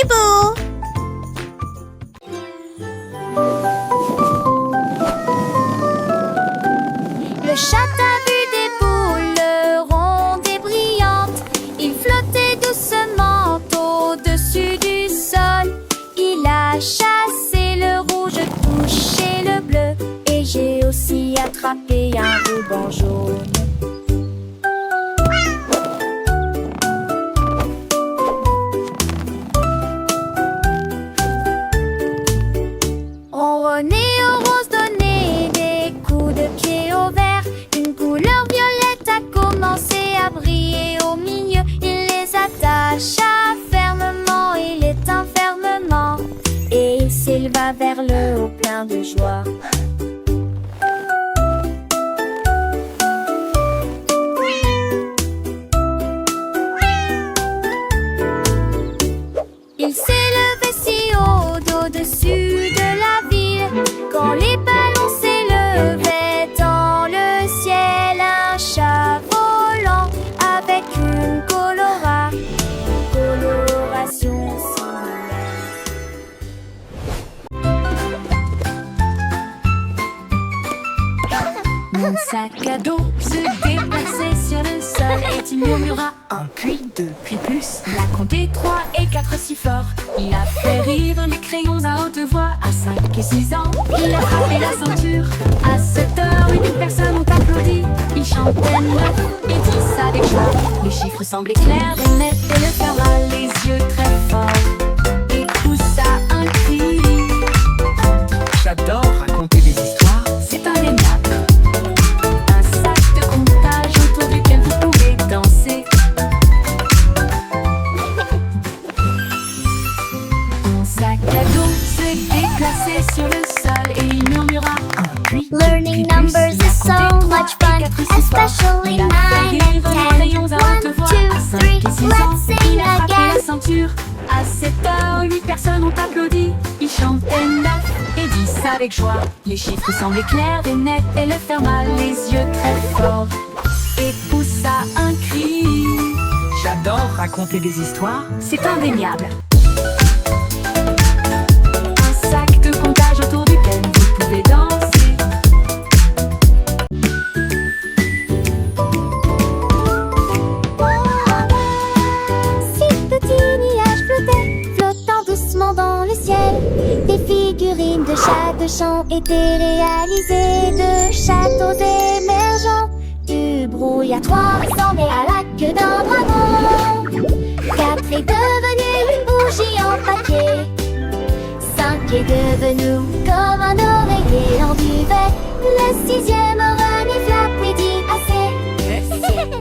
Bibou. Le chat a vu des boules rondes et brillantes. Il flottait doucement au-dessus du sol. Il a chassé le rouge, touché le bleu. Et j'ai aussi attrapé un ruban jaune. On renaît aux roses, donné des coups de pied au vert. Une couleur violette a commencé à briller au milieu. Il les attacha fermement, il éteint fermement. Et il s'éleva vers le haut plein de joie. Il s'élevait si haut au-dessus de la ville. Quand les ballons s'élevaient dans le ciel, un chat volant avec une coloration similaire. Mon sac à dos se déplaçait sur le sol et il murmura un, puis deux, puis plus. Il a compté 3 et 4 si fort. Il a fait rire les crayons à haute voix. À 5 et 6 ans, il a frappé la ceinture. À 7 heures, 8 personnes ont applaudi. Il chantait 9 et 10 avec joie. Les chiffres semblaient clairs et nets et le cœur a les yeux très forts. Et poussa un cri. J'adore raconter des histoires. C'est indéniable. Un sac de comptage autour duquel vous pouvez danser. Mon sac à dos se déplaçait sur le sol et il murmura un, puis deux, Learning puis plus. numbers Il a is so compté 3 much et fun, 4 si fort. especially Il a 9 fait rire and les 10. crayons à haute 1, voix. 2, À 5 et 3, 6 ans, let's sing il a frappé again. la ceinture. À 7 heures, 8 personnes ont applaudi. Il chantait 9 et 10 avec joie. Les chiffres semblaient clairs et nets et le ferma les yeux très fort. Et poussa un cri. J'adore raconter des histoires. C'est indéniable. Un sac de comptage autour duquel vous pouvez danser. Six petits nuages flottaient, flottant doucement dans le ciel. Des figurines de chats de champs étaient réalisées, de châteaux émergents. Du brouillard 3 ressemblait à la queue d'un dragon. 4 est devenu une bougie en papier. 5 est devenu comme un oreiller en duvet. Le 6e renifle l'après-midi assez.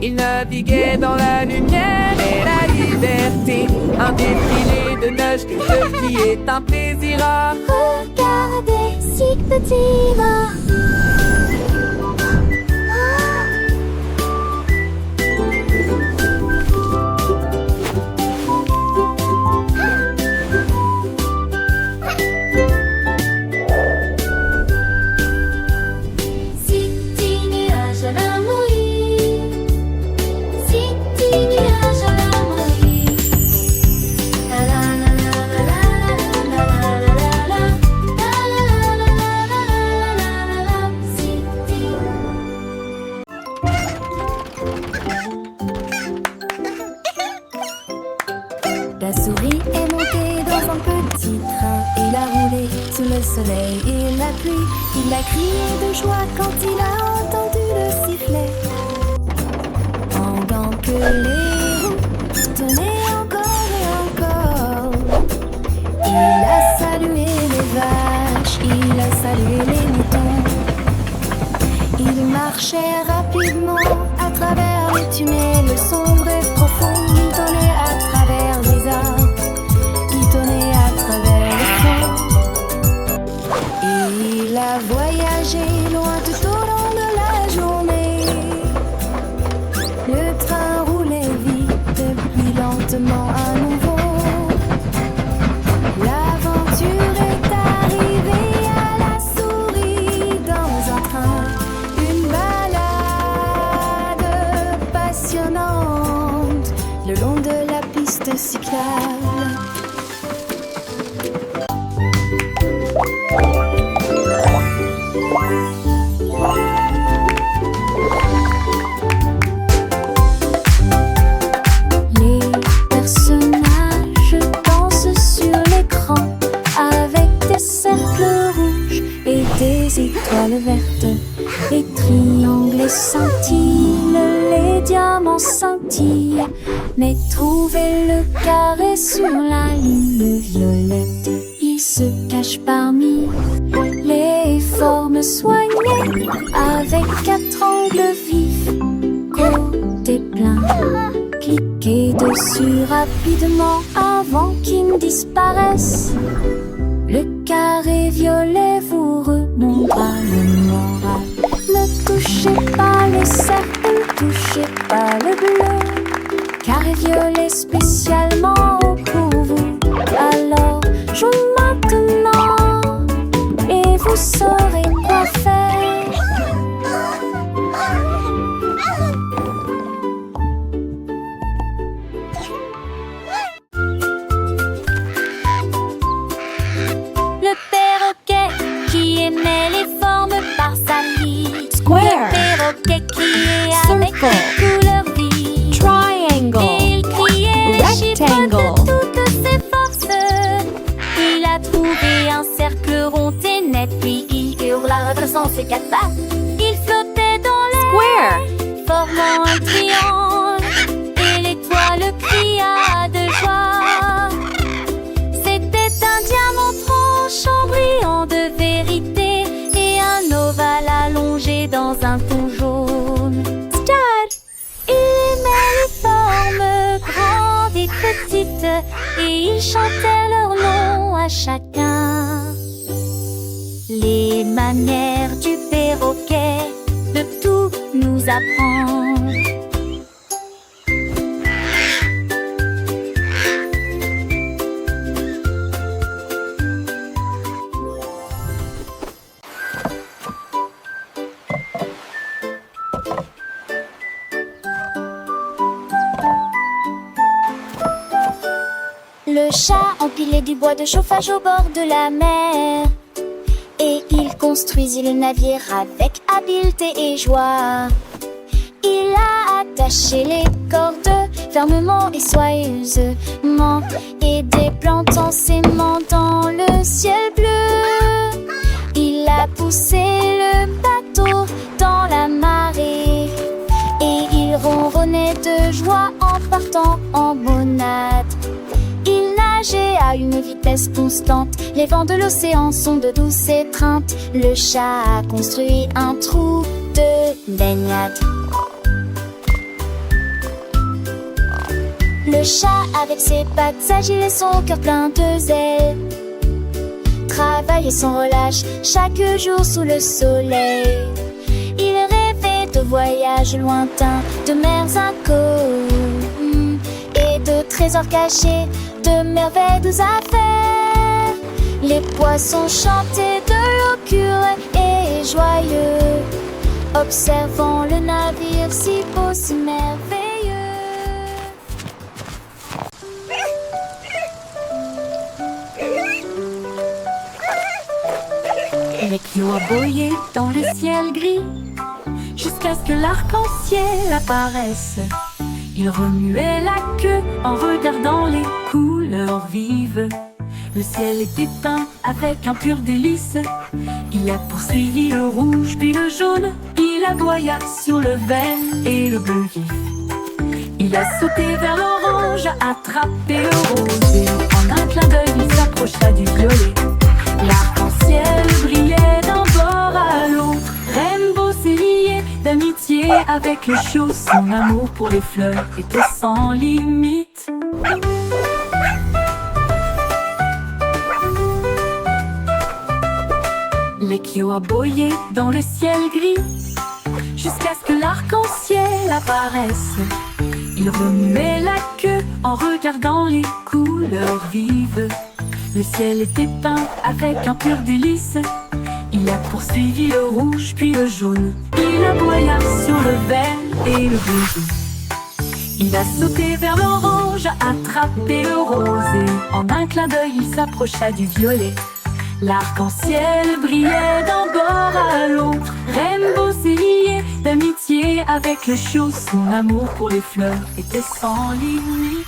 Il naviguait dans la lumière et la liberté. Un défilé de neige que ce qui est un plaisir à Regardez, si petit mort. Si petit nuage à la mouille, si petit nuage à la mouille. La la la la la la la la la la la la la. Si petit. La souris est montée dans un petit train. Il a roulé sous le soleil et la pluie. Il a crié de joie quand il a entendu le sifflet. Pendant que les roues tournaient encore et encore, il a salué les vaches, il a salué les moutons. Il marchait rapidement à travers les tunnels sombres et profonds. Il tournait à travers les arbres, il tournait à travers les fonds. Et il a voyagé loin tout au long de la journée. Le train roulait vite, puis lentement à nouveau. L'aventure est arrivée à la souris dans un train. Une balade passionnante le long de la piste cyclable. petit, mais trouvez le carré sur la ligne violette. Il se cache parmi les formes soignées, avec 4 angles vifs, côté plein. Cliquez dessus rapidement avant qu'il ne disparaisse. Le carré violet vous remontera le moral. Ne touchez pas les cercles, ne touchez pas le bleu. Carré violet spécialement pour vous. Alors joue maintenant et vous saurez quoi faire. Le perroquet qui aimait les formes par salive. Square. Le perroquet criait avec Circle. les couleurs vives. Et Triangle. il criait les chiffres Rectangle. de toutes ses forces. Il a trouvé un cercle rond et net, puis il hurla redressant ses 4 pattes. Il flottait dans l'air, formant un triangle, et l'étoile cria de joie. C'était un diamant tranchant, brillant de vérité, et un ovale allongé dans un fond jaune. Stud! Il aimait les formes grandes et petites, et il chantait leur nom à chacun. Les manières du perroquet de tout nous apprendre. Le chat empilait du bois de chauffage au bord de la mer, et il construisit le navire avec habileté et joie. Il a attaché les cordes fermement et soigneusement, et des plantes en s'aimant dans le ciel bleu. Il a poussé le bateau dans la marée, et il ronronnait de joie en partant en bonade. Il nageait à une vitesse constante, les vents de l'océan sont de douce étreinte. Le chat a construit un trou de baignade. Le chat avec ses pattes agiles et son cœur plein de zèle travaillait sans relâche chaque jour sous le soleil. Il rêvait de voyages lointains, de mers inconnues et de trésors cachés, de merveilleuses affaires. Les poissons chantaient de l'eau pure et joyeux, observant le navire si beau, si merveilleux. Les Cléo aboyaient dans le ciel gris, jusqu'à ce que l'arc-en-ciel apparaisse. Il remuait la queue en regardant les couleurs vives. Le ciel était peint avec un pur délice. Il a poursuivi le rouge puis le jaune. Il aboya sur le vert et le bleu vif. Il a sauté vers l'orange, attrapé le rose, et en un clin d'œil il s'approcha du violet. L'arc-en-ciel brillait d'un bord à l'autre. Rainbow s'est lié d'amitié avec le chaud. Son amour pour les fleurs était sans limite. Les Cléo aboyaient dans le ciel gris, jusqu'à ce que l'arc-en-ciel apparaisse. Il remuait la queue en regardant les couleurs vives. Le ciel était peint avec un pur délice. Il a poursuivi le rouge puis le jaune. Il aboya sur le vert et le bleu. Il a sauté vers l'orange, attrapé le rose, et en un clin d'œil il s'approcha du violet. L'arc-en-ciel brillait d'un bord à l'autre. Rainbow s'est lié d'amitié avec le chaud. Son amour pour les fleurs était sans limite.